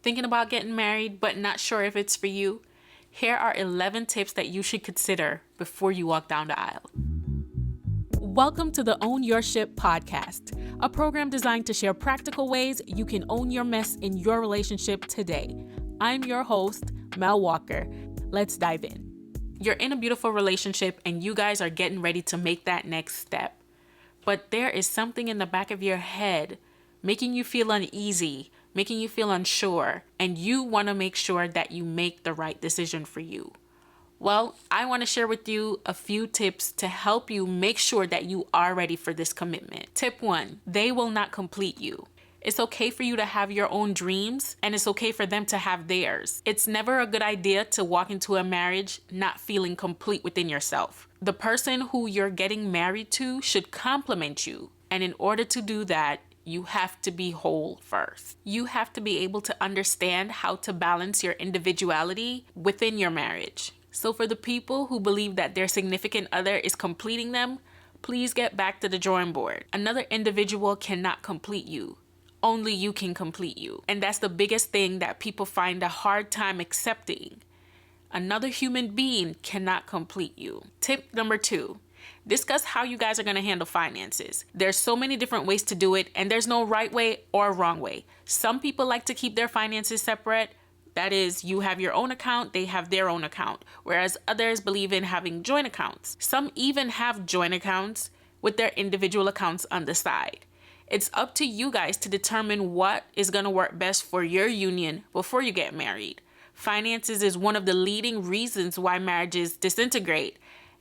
Thinking about getting married but not sure if it's for you? Here are 11 tips that you should consider before you walk down the aisle. Welcome to the Own Your Ship podcast, a program designed to share practical ways you can own your mess in your relationship today. I'm your host, Mel Walker. Let's dive in. You're in a beautiful relationship and you guys are getting ready to make that next step. But there is something in the back of your head making you feel uneasy, making you feel unsure, and you want to make sure that you make the right decision for you. Well, I want to share with you a few tips to help you make sure that you are ready for this commitment. Tip 1, they will not complete you. It's okay for you to have your own dreams, and it's okay for them to have theirs. It's never a good idea to walk into a marriage not feeling complete within yourself. The person who you're getting married to should complement you, and in order to do that, you have to be whole first. You have to be able to understand how to balance your individuality within your marriage. So for the people who believe that their significant other is completing them, please get back to the drawing board. Another individual cannot complete you. Only you can complete you. And that's the biggest thing that people find a hard time accepting. Another human being cannot complete you. Tip number 2, discuss how you guys are going to handle finances. There's so many different ways to do it, and there's no right way or wrong way. Some people like to keep their finances separate. That is, you have your own account, they have their own account, whereas others believe in having joint accounts. Some even have joint accounts with their individual accounts on the side. It's up to you guys to determine what is going to work best for your union before you get married. Finances is one of the leading reasons why marriages disintegrate,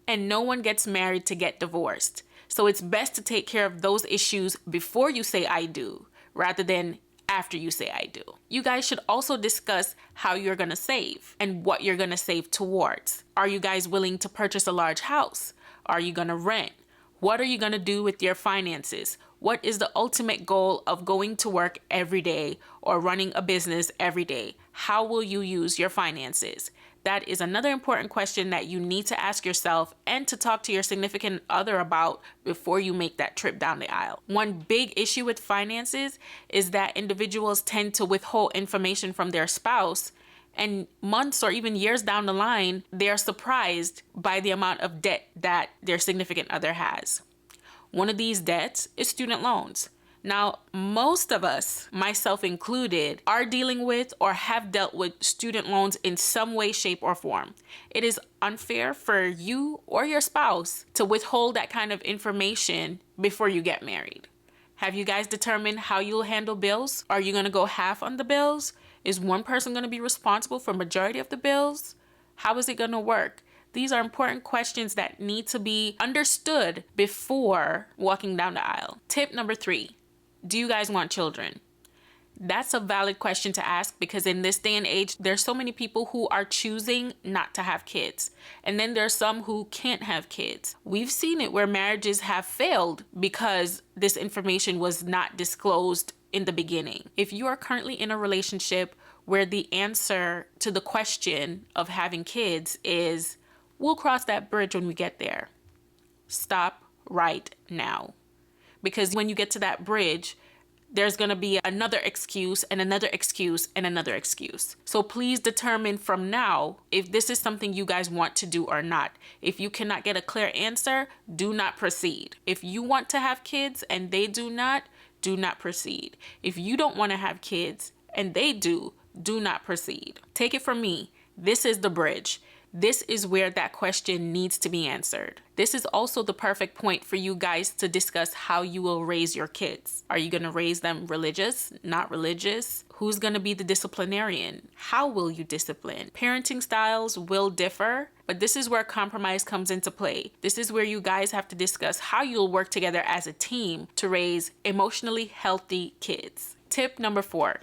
and no one gets married to get divorced. So it's best to take care of those issues before you say I do, rather than after you say I do. You guys should also discuss how you're going to save and what you're going to save towards. Are you guys willing to purchase a large house? Are you going to rent? What are you going to do with your finances? What is the ultimate goal of going to work every day or running a business every day? How will you use your finances? That is another important question that you need to ask yourself and to talk to your significant other about before you make that trip down the aisle. One big issue with finances is that individuals tend to withhold information from their spouse, and months or even years down the line, they are surprised by the amount of debt that their significant other has. One of these debts is student loans. Now, most of us, myself included, are dealing with or have dealt with student loans in some way, shape, or form. It is unfair for you or your spouse to withhold that kind of information before you get married. Have you guys determined how you'll handle bills? Are you going to go half on the bills? Is one person going to be responsible for majority of the bills? How is it going to work? These are important questions that need to be understood before walking down the aisle. Tip number 3. Do you guys want children? That's a valid question to ask because in this day and age, there's so many people who are choosing not to have kids. And then there's some who can't have kids. We've seen it where marriages have failed because this information was not disclosed in the beginning. If you are currently in a relationship where the answer to the question of having kids is, we'll cross that bridge when we get there, stop right now. Because when you get to that bridge, there's going to be another excuse and another excuse and another excuse. So please determine from now if this is something you guys want to do or not. If you cannot get a clear answer, do not proceed. If you want to have kids and they do not proceed. If you don't want to have kids and they do not proceed. Take it from me. This is the bridge. This is where that question needs to be answered. This is also the perfect point for you guys to discuss how you will raise your kids. Are you going to raise them religious, not religious? Who's going to be the disciplinarian? How will you discipline? Parenting styles will differ, but this is where compromise comes into play. This is where you guys have to discuss how you'll work together as a team to raise emotionally healthy kids. Tip number 4.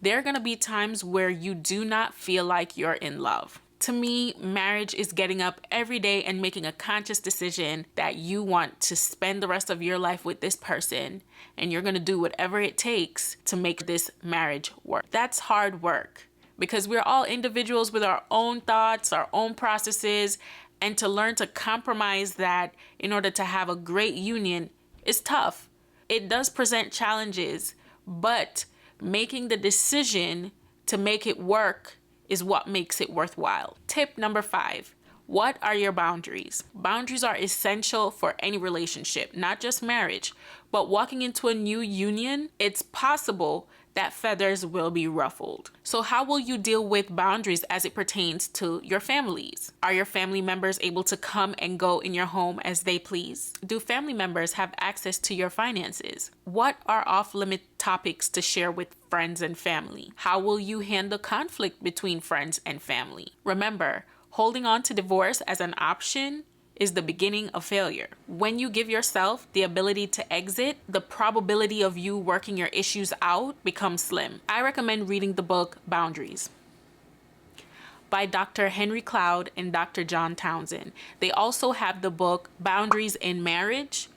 There are going to be times where you do not feel like you're in love. To me, marriage is getting up every day and making a conscious decision that you want to spend the rest of your life with this person, and you're going to do whatever it takes to make this marriage work. That's hard work because we're all individuals with our own thoughts, our own processes, and to learn to compromise that in order to have a great union is tough. It does present challenges, but making the decision to make it work is what makes it worthwhile. Tip number 5. What are your boundaries? Boundaries are essential for any relationship, not just marriage, but walking into a new union, it's possible that feathers will be ruffled. So how will you deal with boundaries as it pertains to your families? Are your family members able to come and go in your home as they please? Do family members have access to your finances? What are off-limit topics to share with friends and family? How will you handle conflict between friends and family? Remember, holding on to divorce as an option is the beginning of failure. When you give yourself the ability to exit, the probability of you working your issues out becomes slim. I recommend reading the book Boundaries by Dr. Henry Cloud and Dr. John Townsend. They also have the book Boundaries in Marriage.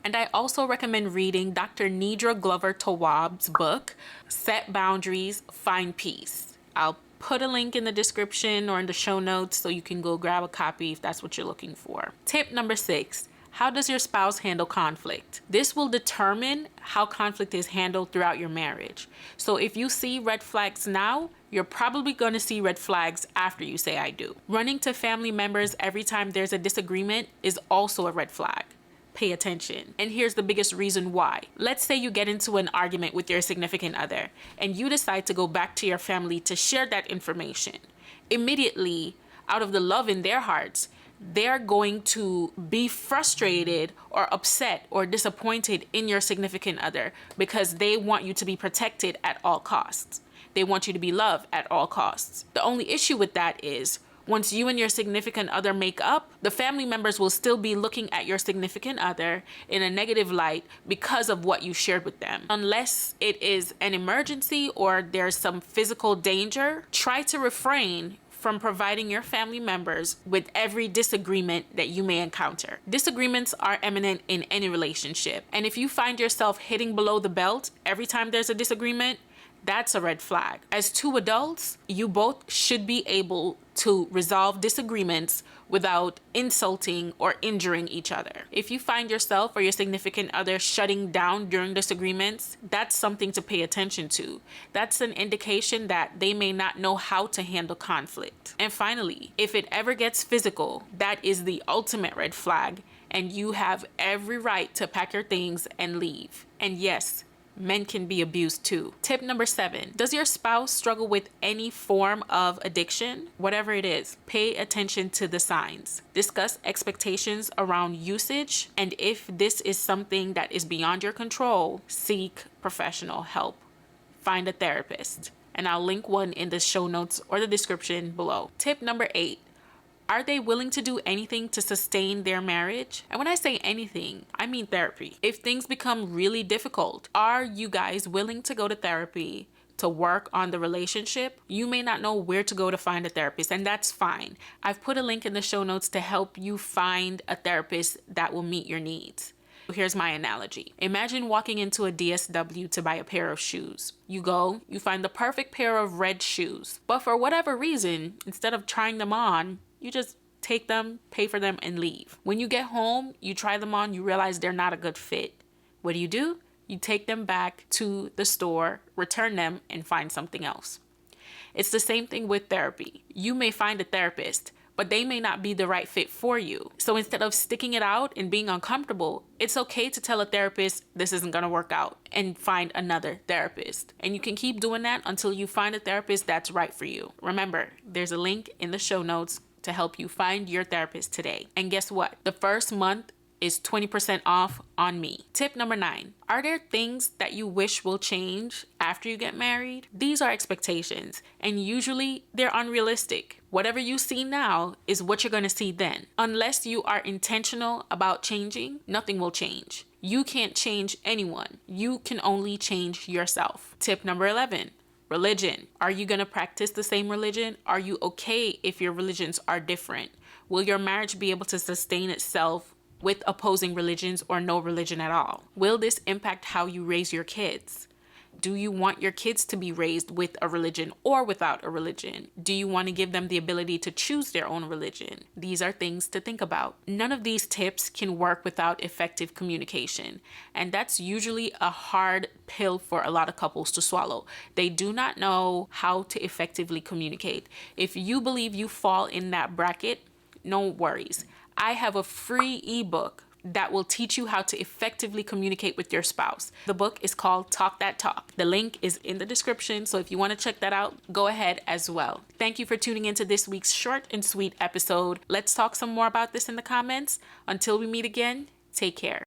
And I also recommend reading Dr. Nidra Glover Tawwab's book, Set Boundaries, Find Peace. I'll put a link in the description or in the show notes so you can go grab a copy if that's what you're looking for. Tip number 6. How does your spouse handle conflict? This will determine how conflict is handled throughout your marriage. So if you see red flags now, you're probably going to see red flags after you say I do. Running to family members every time there's a disagreement is also a red flag. Pay attention. And here's the biggest reason why. Let's say you get into an argument with your significant other and you decide to go back to your family to share that information. Immediately, out of the love in their hearts, they're going to be frustrated or upset or disappointed in your significant other because they want you to be protected at all costs. They want you to be loved at all costs. The only issue with that is once you and your significant other make up, the family members will still be looking at your significant other in a negative light because of what you shared with them. Unless it is an emergency or there's some physical danger, try to refrain from providing your family members with every disagreement that you may encounter. Disagreements are eminent in any relationship. And if you find yourself hitting below the belt every time there's a disagreement, that's a red flag. As two adults, you both should be able to resolve disagreements without insulting or injuring each other. If you find yourself or your significant other shutting down during disagreements, that's something to pay attention to. That's an indication that they may not know how to handle conflict. And finally, if it ever gets physical, that is the ultimate red flag, and you have every right to pack your things and leave. And yes, men can be abused too. Tip number 7. Does your spouse struggle with any form of addiction? Whatever it is, pay attention to the signs. Discuss expectations around usage, and if this is something that is beyond your control, seek professional help. Find a therapist. And I'll link one in the show notes or the description below. Tip number 8. Are they willing to do anything to sustain their marriage? And when I say anything, I mean therapy. If things become really difficult, are you guys willing to go to therapy to work on the relationship? You may not know where to go to find a therapist, and that's fine. I've put a link in the show notes to help you find a therapist that will meet your needs. Here's my analogy. Imagine walking into a DSW to buy a pair of shoes. You go, you find the perfect pair of red shoes, but for whatever reason, instead of trying them on, you just take them, pay for them, and leave. When you get home, you try them on, you realize they're not a good fit. What do? You take them back to the store, return them, and find something else. It's the same thing with therapy. You may find a therapist, but they may not be the right fit for you. So instead of sticking it out and being uncomfortable, it's okay to tell a therapist this isn't gonna work out and find another therapist. And you can keep doing that until you find a therapist that's right for you. Remember, there's a link in the show notes to help you find your therapist today. And guess what? The first month is 20% off on me. Tip number 9. Are there things that you wish will change after you get married? These are expectations, and usually they're unrealistic. Whatever you see now is what you're going to see then. Unless you are intentional about changing, nothing will change. You can't change anyone. You can only change yourself. Tip number 11. Religion. Are you going to practice the same religion? Are you okay if your religions are different? Will your marriage be able to sustain itself with opposing religions or no religion at all? Will this impact how you raise your kids? Do you want your kids to be raised with a religion or without a religion? Do you want to give them the ability to choose their own religion? These are things to think about. None of these tips can work without effective communication. And that's usually a hard pill for a lot of couples to swallow. They do not know how to effectively communicate. If you believe you fall in that bracket, no worries. I have a free ebook that will teach you how to effectively communicate with your spouse. The book is called Talk That Talk. The link is in the description, so if you want to check that out, go ahead as well. Thank you for tuning into this week's short and sweet episode. Let's talk some more about this in the comments. Until we meet again, take care.